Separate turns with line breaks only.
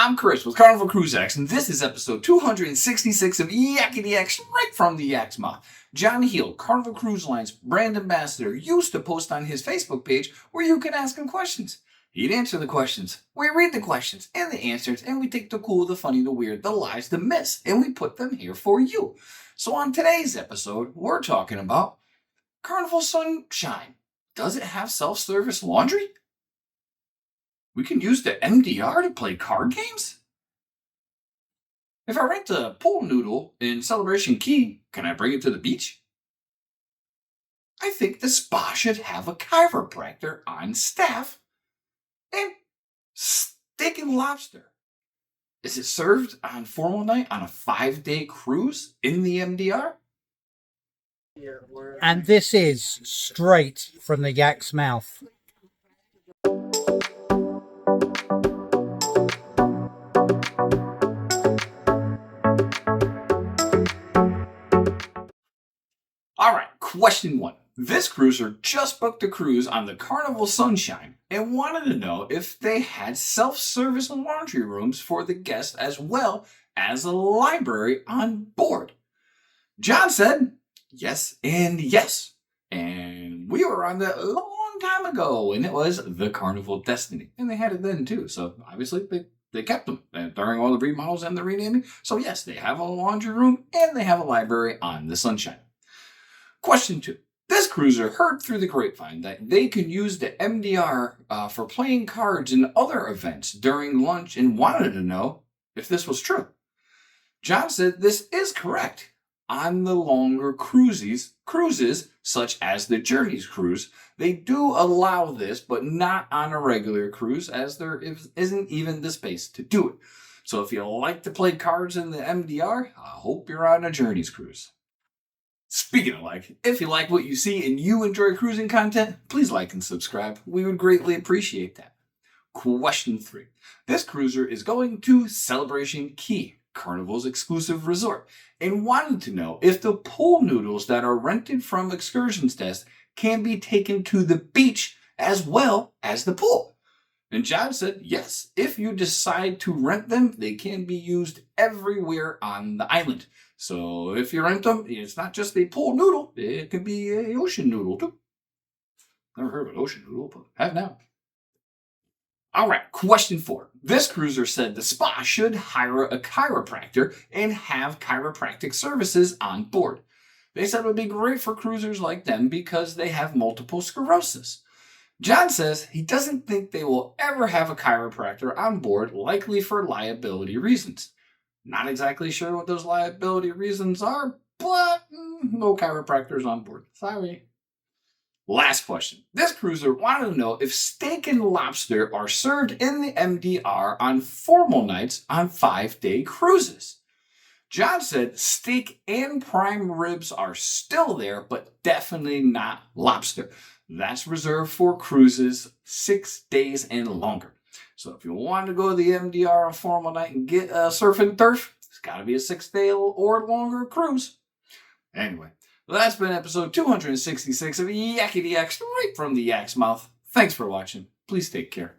I'm Chris with Carnival Cruise Line, and this is episode 266 of Yakety-Yak, straight from the Yak's mouth. John Heel, Carnival Cruise Line's brand ambassador, used to post on his Facebook page where you could ask him questions. He'd answer the questions, we read the questions and the answers, and we take the cool, the funny, the weird, the lies, the myths, and we put them here for you. So on today's episode, we're talking about Carnival Sunshine. Does it have self-service laundry? We can use the MDR to play card games? If I rent a pool noodle in Celebration Key, can I bring it to the beach? I think the spa should have a chiropractor on staff. And steak and lobster. Is it served on formal night on a 5-day cruise in the MDR?
And this is straight from the Yak's mouth.
Alright, question 1. This cruiser just booked a cruise on the Carnival Sunshine and wanted to know if they had self-service laundry rooms for the guests as well as a library on board. John said yes and yes. And we were on that a long time ago, and it was the Carnival Destiny. And they had it then too, so obviously they kept them during all the remodels and the renaming. So yes, they have a laundry room and they have a library on the Sunshine. Question 2. This cruiser heard through the grapevine that they can use the MDR for playing cards and other events during lunch and wanted to know if this was true. John said this is correct. On the longer cruises such as the Journeys cruise, they do allow this, but not on a regular cruise as there isn't even the space to do it. So if you like to play cards in the MDR, I hope you're on a Journeys cruise. Speaking of like, if you like what you see and you enjoy cruising content, please like and subscribe. We would greatly appreciate that. Question 3. This cruiser is going to Celebration Key, Carnival's exclusive resort, and wanted to know if the pool noodles that are rented from excursions desk can be taken to the beach as well as the pool. And John said, yes, if you decide to rent them, they can be used everywhere on the island. So if you rent them, it's not just a pool noodle, it could be an ocean noodle too. Never heard of an ocean noodle, but have now. Alright, question 4. This cruiser said the spa should hire a chiropractor and have chiropractic services on board. They said it would be great for cruisers like them because they have multiple sclerosis. John says he doesn't think they will ever have a chiropractor on board, likely for liability reasons. Not exactly sure what those liability reasons are, but no chiropractors on board. Sorry. Last question. This cruiser wanted to know if steak and lobster are served in the MDR on formal nights on 5-day cruises. John said steak and prime ribs are still there, but definitely not lobster. That's reserved for cruises 6 days and longer. So if you want to go to the MDR on formal night and get surf and turf, it's got to be a 6-day or longer cruise. Anyway, that's been episode 266 of Yakety-Yak, straight from the Yak's mouth. Thanks for watching. Please take care.